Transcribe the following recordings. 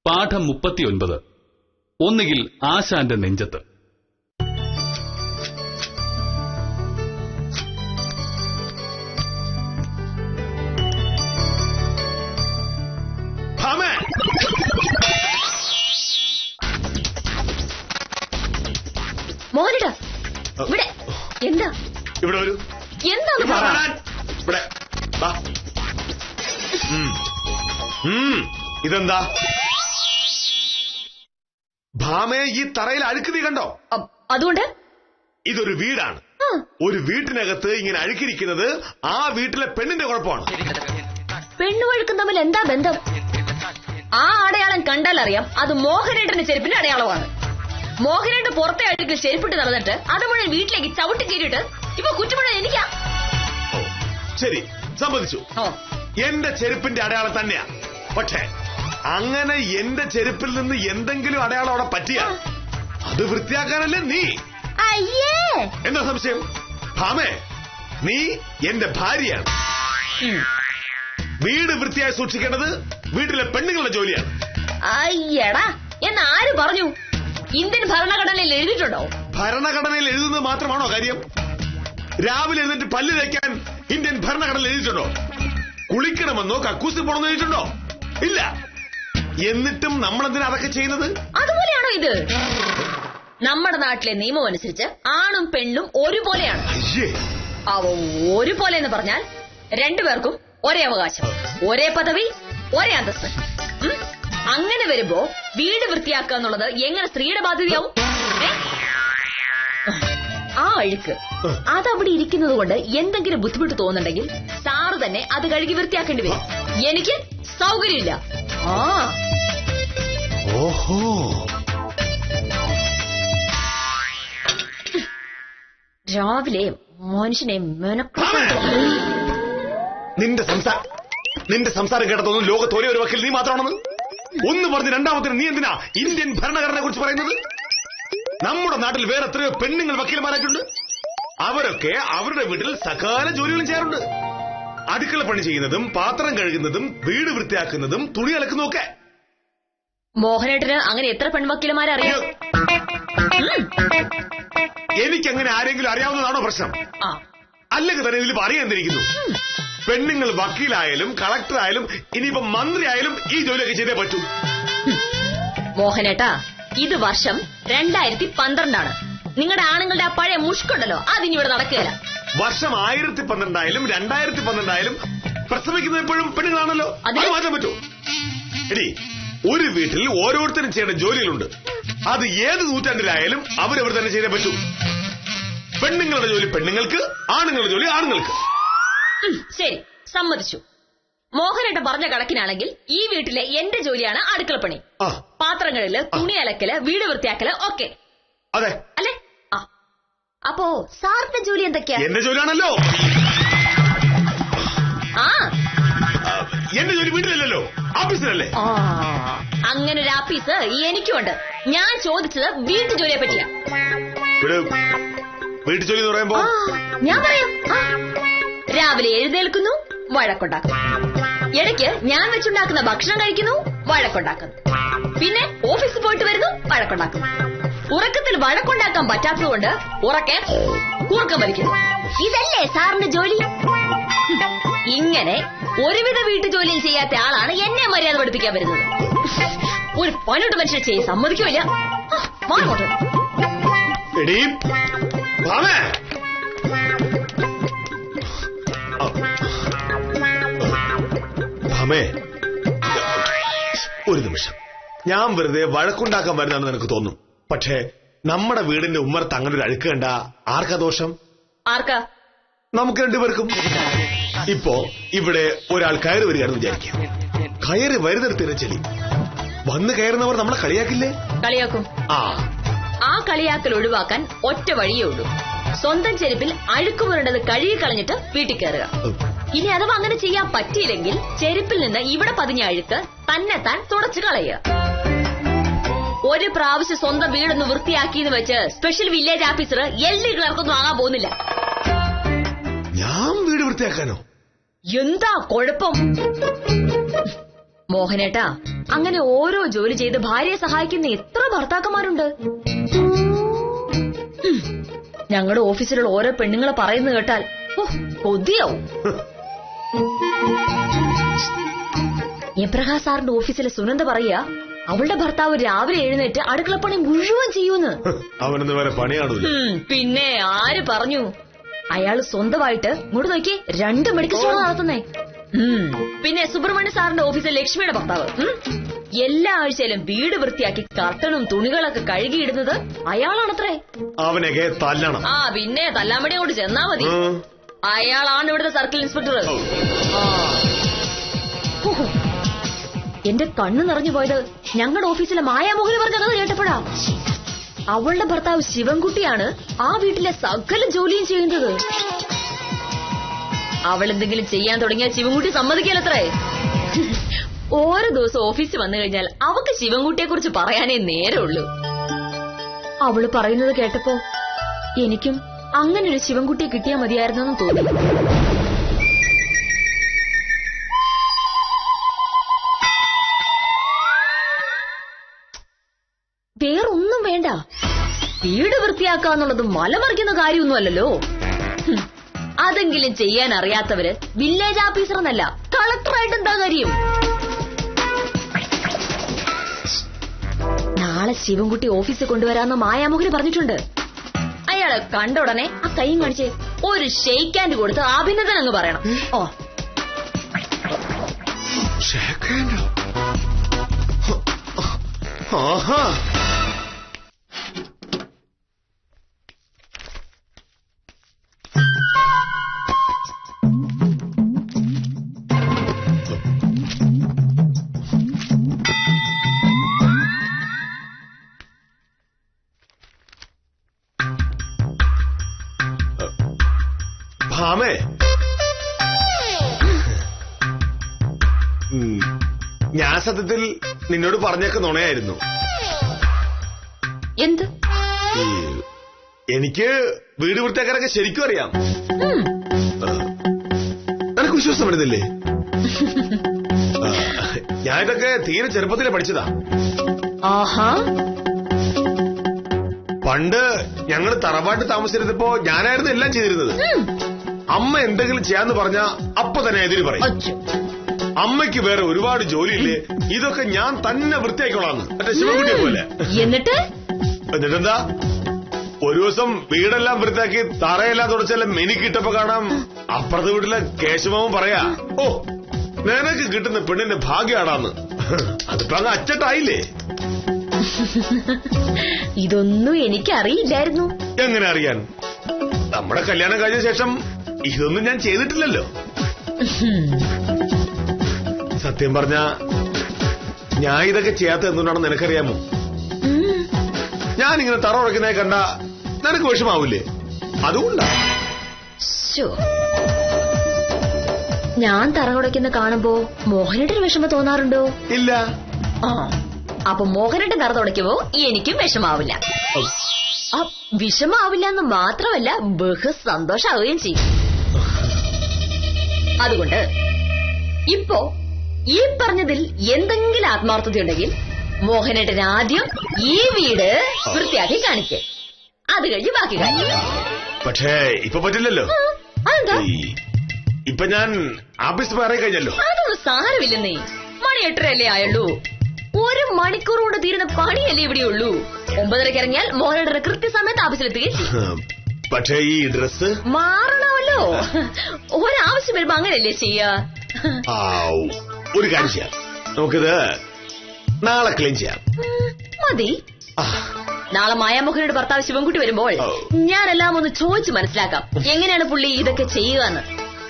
പാഠം 39. ഒന്നുകിൽ ആശാന്റെ നെഞ്ചത്ത്. മോഹനേട്ടാ, ഇവിടെ എന്താ? ഇവിടെ ഒരു എന്താണ്? ഇവിടെ ഇതെന്താ ഭാമേ? ഈ തറയിൽ അഴുക്ക് നീ കണ്ടോ? അതുകൊണ്ട് ഇതൊരു വീടാണ്. ഒരു വീട്ടിനകത്ത് ഇങ്ങനെ അഴുക്കിരിക്കുന്നത് ആ വീട്ടിലെ പെണ്ണിന്റെ കുഴപ്പമാണ്. പെണ്ണുവഴുക്കും തമ്മിൽ എന്താ ബന്ധം? ആ അടയാളം കണ്ടാൽ അറിയാം അത് മോഹനേട്ടന്റെ ചെരുപ്പിന്റെ അടയാളമാണ്. മോഹനേട്ടൻ പുറത്തെ അഴുക്കിൽ ചെരുപ്പിട്ട് നടന്നിട്ട് അത് മുഴുവൻ വീട്ടിലേക്ക് ചവിട്ടി കയറിയിട്ട് ഇപ്പൊ കുറ്റപ്പെടുന്നത് എനിക്കാ. ശരി, സമ്മതിച്ചു. എന്റെ ചെരുപ്പിന്റെ അടയാളം തന്നെയാ. പക്ഷേ അങ്ങനെ എന്റെ ചെരുപ്പിൽ നിന്ന് എന്തെങ്കിലും അടയാളം അവിടെ പറ്റിയാൽ അത് വൃത്തിയാക്കാനല്ലേ നീ. അയ്യേ, എന്താ സംശയം? ഭാമേ, നീ എന്റെ ഭാര്യയാണ്. വീട് വൃത്തിയായി സൂക്ഷിക്കേണ്ടത് വീട്ടിലെ പെണ്ണുങ്ങളുടെ ജോലിയാണ്. അയ്യടാ, എന്ന് ആര് പറഞ്ഞു? ഇന്ത്യൻ ഭരണഘടനയിൽ എഴുതിയിട്ടുണ്ടോ? ഭരണഘടനയിൽ എഴുതുന്നത് മാത്രമാണോ കാര്യം? രാവിലെ എഴുന്നിട്ട് പല്ല് തേക്കാൻ ഇന്ത്യൻ ഭരണഘടനയിൽ എഴുതിയിട്ടുണ്ടോ? കുളിക്കണമെന്നോ കക്കൂസിൽ പോണമെന്നോ എഴുതിയിട്ടുണ്ടോ? ഇല്ല. എന്നിട്ടും നമ്മളെന്തിനാ അതൊക്കെ ചെയ്യുന്നത്? അതുപോലെയാണോ ഇത്? നമ്മുടെ നാട്ടിലെ നിയമം അനുസരിച്ച് ആണും പെണ്ണും ഒരുപോലെയാണ്. അവ ഒരുപോലെ എന്ന് പറഞ്ഞാൽ രണ്ടുപേർക്കും ഒരേ അവകാശം, ഒരേ പദവി, ഒരേ അന്തസ്ത്. അങ്ങനെ വരുമ്പോ വീട് വൃത്തിയാക്കുക എന്നുള്ളത് എങ്ങനെ സ്ത്രീയുടെ ബാധ്യതയാവും? ആ അഴുക്ക് അതവിടെ ഇരിക്കുന്നത് കൊണ്ട് എന്തെങ്കിലും ബുദ്ധിമുട്ട് തോന്നുന്നുണ്ടെങ്കിൽ സാറ് തന്നെ അത് കഴുകി വൃത്തിയാക്കേണ്ടി വരും. എനിക്ക് സൗകര്യമില്ല. ഓഹോ, രാവിലെ മനുഷ്യനെ നിന്റെ സംസാരം കേട്ടതൊന്നും ലോകത്ത് ഒരേ ഒരു വക്കീൽ നീ മാത്രമാണെന്ന് ഒന്ന് പറഞ്ഞ് രണ്ടാമത്തിന് നീ എന്തിനാ ഇന്ത്യൻ ഭരണഘടനയെ കുറിച്ച് പറയുന്നത്? നമ്മുടെ നാട്ടിൽ വേറെ എത്രയോ പെണ്ണുങ്ങൾ വക്കീൽമാരായിട്ടുണ്ട്. അവരൊക്കെ അവരുടെ വീട്ടിൽ സകല ജോലികളും ചെയ്യാറുണ്ട്. അടുക്കള പണി ചെയ്യുന്നതും പാത്രം കഴുകുന്നതും വീട് വൃത്തിയാക്കുന്നതും തുണി അലക്കുന്നതും ഒക്കെ. മോഹനേട്ടന് അങ്ങനെ എത്ര പെൺവക്കീലമാരെ അറിയാം? എനിക്കങ്ങനെ ആരെങ്കിലും അറിയാവുന്നതാണോ പ്രശ്നം? അല്ലെങ്കിൽ തന്നെ ഇതിൽ അറിയാതിരിക്കുന്നു. പെണ്ണുങ്ങൾ വക്കീലായാലും കളക്ടറായാലും ഇനിയിപ്പോ മന്ത്രി ആയാലും ഈ ജോലിയൊക്കെ ചെയ്തേ പറ്റൂ. മോഹനേട്ടാ, ഇത് വർഷം 2012 നിങ്ങളുടെ ആണുങ്ങളുടെ ആ പഴയ മുഷ്കുണ്ടല്ലോ അതിനി ഇവിടെ നടക്കുകയില്ല. വർഷം 1012 2012 പ്രസവിക്കുന്നത് എപ്പോഴും പെണ്ണുങ്ങളാണല്ലോ. അത് മാറ്റാൻ പറ്റൂ? എടി, ഒരു വീട്ടിൽ ഓരോരുത്തരും ചെയ്യേണ്ട ജോലികളുണ്ട്. അത് ഏത് നൂറ്റാണ്ടിലായാലും അവരവർ തന്നെ ചെയ്തേ പറ്റൂ. പെണ്ണുങ്ങളുടെ ജോലി പെണ്ണുങ്ങൾക്ക്, ആണുങ്ങളുടെ ജോലി ആണുങ്ങൾക്ക്. ശരി, സമ്മതിച്ചു. മോഹനേട്ടൻ പറഞ്ഞ കണക്കിനാണെങ്കിൽ ഈ വീട്ടിലെ എന്റെ ജോലിയാണ് അടുക്കളപ്പണി. പാത്രം കഴുകല്, തുണി അലക്കല്, വീട് വൃത്തിയാക്കല് ഒക്കെ. അതെ അല്ലേ? അപ്പോ സാറിന്റെ ജോലി എന്തൊക്കെയാ? എന്റെ ജോലിയാണല്ലോ. എന്റെ ജോലി വീട്ടിലല്ലോ, ഓഫീസിലല്ലേ? അങ്ങനെ ഒരു ആഫീസ് എനിക്കുണ്ട്. ഞാൻ ചോദിച്ചത് വീട്ടു ജോലിയെ പറ്റിയാ. വീട്ടു ജോലി എന്ന് പറയുമ്പോ ഞാൻ പറയാം. രാവിലെ എഴുന്നേൽക്കുന്നു, വഴക്കുണ്ടാക്കുന്നു. ഇടയ്ക്ക് ഞാൻ വെച്ചുണ്ടാക്കുന്ന ഭക്ഷണം കഴിക്കുന്നു, വഴക്കുണ്ടാക്കുന്നു. പിന്നെ ഓഫീസിൽ പോയിട്ട് വരുന്നു, വഴക്കുണ്ടാക്കുന്നു. ഉറക്കത്തിൽ വഴക്കുണ്ടാക്കാൻ പറ്റാത്തതുകൊണ്ട് ഉറക്കെ കൂർക്കം വലിക്കുന്നു. ഇതല്ലേ സാറിന്റെ ജോലി? ഇങ്ങനെ ഒരുവിധ വീട്ടു ജോലിയും ചെയ്യാത്ത ആളാണ് എന്നെ മര്യാദ പഠിപ്പിക്കാൻ വരുന്നത്. ഒരു പണിയുടെ മനുഷ്യനെ ചെയ്ത് സമ്മതിക്കില്ല. ഒരു നിമിഷം, ഞാൻ വെറുതെ വഴക്കുണ്ടാക്കാൻ വരുന്നതാണെന്ന് നിനക്ക് തോന്നും. പക്ഷേ നമ്മുടെ വീടിന്റെ ഉമ്മറത്ത് അങ്ങനെ ഒരു അഴുക്ക് കണ്ട ആർക്കാ ദോഷം? ആർക്കാ? നമുക്ക് രണ്ടുപേർക്കും. ഇപ്പോ ഇവിടെ ഒരാൾ കയറി വരികയാണെന്ന് വിചാരിക്കാം. കയറി വരുന്നിടത്തിന് ചെലി വന്ന് കയറുന്നവർ നമ്മളെ കളിയാക്കില്ലേ? കളിയാക്കും. ആ കളിയാക്കൽ ഒഴിവാക്കാൻ ഒറ്റ വഴിയേ ഉള്ളൂ. സ്വന്തം ചെരുപ്പിൽ അഴുക്ക് പുരണ്ടത് കഴുകി കളഞ്ഞിട്ട് വീട്ടിൽ കയറുക. ഇനി അഥവാ അങ്ങനെ ചെയ്യാൻ പറ്റിയില്ലെങ്കിൽ ചെരുപ്പിൽ നിന്ന് ഇവിടെ പതിഞ്ഞ അഴുക്ക് തന്നെത്താൻ തുടച്ചു കളയുക. ഒരു പ്രാവശ്യം സ്വന്തം വീടൊന്ന് വൃത്തിയാക്കിയെന്ന് വെച്ച് സ്പെഷ്യൽ വില്ലേജ് ഓഫീസർ എല്ലി ക്ലർക്കൊന്നും ആകാൻ പോകുന്നില്ല. ഞാൻ വീട് വൃത്തിയാക്കാനോ? എന്താ കുഴപ്പം? മോഹനേട്ടാ, അങ്ങനെ ഓരോ ജോലി ചെയ്ത് ഭാര്യയെ സഹായിക്കുന്ന എത്ര ഭർത്താക്കന്മാരുണ്ട്. ഞങ്ങളുടെ ഓഫീസിലുള്ള ഓരോ പെണ്ണുങ്ങളെ പറയുന്നത് കേട്ടാൽ കൊതിയാവും. എബ്രഹാം സാറിന്റെ ഓഫീസിലെ സുനന്ദ പറയാ, അവളുടെ ഭർത്താവ് രാവിലെ എഴുന്നേറ്റ് അടുക്കളപ്പണി മുഴുവൻ ചെയ്യൂന്ന്. അവനൊന്നും വേറെ പണിയാണല്ലോ. പിന്നെ ആര് പറഞ്ഞു? അയാള് സ്വന്തമായിട്ട് ഇങ്ങോട്ട് നോക്കി 2 മെഡിക്കൽ സ്റ്റോർ നടത്തുന്നേ. പിന്നെ സുബ്രഹ്മണ്യ സാറിന്റെ ഓഫീസിലെ ലക്ഷ്മിയുടെ ഭർത്താവ് എല്ലാ ആഴ്ചയിലും വീട് വൃത്തിയാക്കി കർട്ടനും തുണികളൊക്കെ കഴുകിയിടുന്നത് അയാളാണത്രേ. അവനൊക്കെ തല്ലണം. പിന്നെ തല്ലാമ്പടി അങ്ങോട്ട് ചെന്നാ മതി. അയാളാണ് ഇവിടുത്തെ സർക്കിൾ ഇൻസ്പെക്ടർ. എന്റെ കണ്ണു നിറഞ്ഞു പോയത് ഞങ്ങളുടെ ഓഫീസിലെ മായാമോഹന് പറഞ്ഞ കഥ കേട്ടപ്പോഴാ. അവളുടെ ഭർത്താവ് ശിവൻകുട്ടിയാണ് ആ വീട്ടിലെ സകല ജോലിയും ചെയ്യുന്നത്. അവളെന്തെങ്കിലും ചെയ്യാൻ തുടങ്ങിയാൽ ശിവൻകുട്ടി സമ്മതിക്കലത്രേ. ഓരോ ദിവസം ഓഫീസിൽ വന്നു കഴിഞ്ഞാൽ അവക്ക് ശിവൻകുട്ടിയെ കുറിച്ച് പറയാനേ നേരമുള്ളൂ. അവള് പറയുന്നത് കേട്ടപ്പോ എനിക്കും അങ്ങനൊരു ശിവൻകുട്ടിയെ കിട്ടിയാ മതിയായിരുന്നെന്ന് തോന്നി. വേറൊന്നും വേണ്ട, വീട് വൃത്തിയാക്കാന്നുള്ളത് മലമറിക്കുന്ന കാര്യമൊന്നുമല്ലല്ലോ. അതെങ്കിലും ചെയ്യാൻ അറിയാത്തവര് വില്ലേജ് ഓഫീസർ എന്നല്ല കളക്ടറായിട്ട് എന്താ കാര്യം? നാളെ ശിവൻകുട്ടി ഓഫീസിൽ കൊണ്ടുവരാന്ന് മായാമുഖന് പറഞ്ഞിട്ടുണ്ട്. അയാളെ കണ്ട ഉടനെ ആ കൈയും കാണിച്ച് ഒരു ഷെയ്ക്ക് ഹാൻഡ് കൊടുത്ത് അഭിനന്ദനം അങ്ങ് പറയണം. ഭാമേ, ഞാൻ സത്യത്തിൽ നിന്നോട് പറഞ്ഞൊക്കെ നുണയായിരുന്നു. എന്ത്? എനിക്ക് വീട് വൃത്തിയാക്കാനൊക്കെ ശരിക്കും അറിയാം. നിനക്ക് വിശ്വാസം വരുന്നില്ലേ? ഞാനിതൊക്കെ തീരെ ചെറുപ്പത്തിലെ പഠിച്ചതാ. പണ്ട് ഞങ്ങൾ തറവാട്ട് താമസിച്ചിരുന്നപ്പോ ഞാനായിരുന്നു എല്ലാം ചെയ്തിരുന്നത്. അമ്മ എന്തെങ്കിലും ചെയ്യാന്ന് പറഞ്ഞാ അപ്പൊ തന്നെ എതിര് പറയും. അമ്മയ്ക്ക് വേറെ ഒരുപാട് ജോലിയില്ലേ, ഇതൊക്കെ ഞാൻ തന്നെ വൃത്തിയാക്കിക്കോളാന്ന്. മറ്റേ ശിവൻകുട്ടിയെ പോലെ. എന്നിട്ടെന്താ, ഒരു ദിവസം വീടെല്ലാം വൃത്തിയാക്കി തറയെല്ലാം തുടച്ചെല്ലാം മെനിക്കിട്ടപ്പോ കാണാം അപ്പുറത്തെ വീട്ടിലെ കേശവൻ പറയാ, ഓ നിനക്ക് കിട്ടുന്ന പെണ്ണിന്റെ ഭാഗ്യാടാന്ന്. അതിപ്പോ അങ്ങ് അച്ചട്ടായില്ലേ. ഇതൊന്നും എനിക്കറിയില്ലായിരുന്നു. എങ്ങനെ അറിയാൻ? നമ്മുടെ കല്യാണം കഴിഞ്ഞ ശേഷം ഇതൊന്നും ഞാൻ ചെയ്തിട്ടില്ലല്ലോ. സത്യം പറഞ്ഞ ഞാൻ ഇതൊക്കെ ചെയ്യാത്ത എന്തുകൊണ്ടാണെന്ന് നിനക്കറിയാമോ? ഞാനിങ്ങനെ തറ ഉടക്കുന്നതായി കണ്ട നിനക്ക് വിഷമാവൂലേ? അതുകൊണ്ടാ. ഞാൻ തറ ഉടയ്ക്കുന്ന കാണുമ്പോ മോഹനേട്ടന് വിഷമം തോന്നാറുണ്ടോ? ഇല്ല. അപ്പൊ മോഹനേട്ടൻ തറ തുടയ്ക്കുമ്പോ എനിക്കും വിഷമാവില്ല. വിഷമാവില്ല എന്ന് മാത്രമല്ല, ബഹു സന്തോഷാവുകയും ചെയ്യും. അതുകൊണ്ട് ഇപ്പോ ഈ പറഞ്ഞതിൽ എന്തെങ്കിലും ആത്മാർത്ഥതയുണ്ടെങ്കിൽ മോഹനേട്ടൻ ആദ്യം ഈ വീട് വൃത്തിയാക്കി കാണിക്കേ, അത് കഴിഞ്ഞ് ബാക്കി കാര്യം. പക്ഷേ ഇപ്പൊ പറ്റില്ലല്ലോ. അതെന്താ? ഇപ്പൊ ഞാൻ ആഫീസ് പറയാൻ കഴിഞ്ഞല്ലോ. അതൊന്നും സാരമില്ലെന്നേ. മണി 8:30 ആയുള്ളൂ. 1 മണിക്കൂർ കൊണ്ട് തീരുന്ന പണിയല്ലേ ഇവിടെയുള്ളൂ. 9:30 ഇറങ്ങിയാൽ മോഹനേട്ടൻ കൃത്യസമയത്ത് ഓഫീസിലെത്തുകയും ചെയ്യും. പക്ഷേ ഈ ഡ്രസ് മാറണമല്ലോ. ഒരാവശ്യം വരുമ്പോ അങ്ങനെയല്ലേ ചെയ്യാ. ഒരു കാര്യം ചെയ്യാം, നമുക്കിത് നാളെ ക്ലീൻ ചെയ്യാം. മതി. നാളെ മായാമോഹനയുടെ ഭർത്താവ് ശിവൻകുട്ടി വരുമ്പോൾ ഞാനെല്ലാം ഒന്ന് ചോദിച്ചു മനസ്സിലാക്കാം എങ്ങനെയാണ് പുള്ളി ഇതൊക്കെ ചെയ്യുക എന്ന്.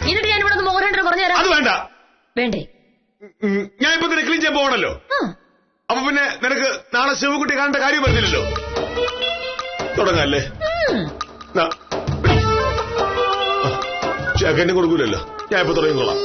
എന്നിട്ട് ഞാൻ ഇവിടെ മോഹനേട്ടന് പറഞ്ഞുതരാം. അത് വേണ്ട. വേണ്ടേ? ഞാൻ ഇപ്പൊ തന്നെ ക്ലീൻ ചെയ്യാൻ പോകണല്ലോ. അപ്പൊ പിന്നെ നിനക്ക് നാളെ ശിവൻകുട്ടി കാണേണ്ട കാര്യം വരുന്നില്ലല്ലോ. തുടങ്ങല്ലേ? ചേക്കന്നെ കൊടുക്കൂലല്ലോ, ഞാൻ ഇപ്പൊ തുടങ്ങിക്കോളാം.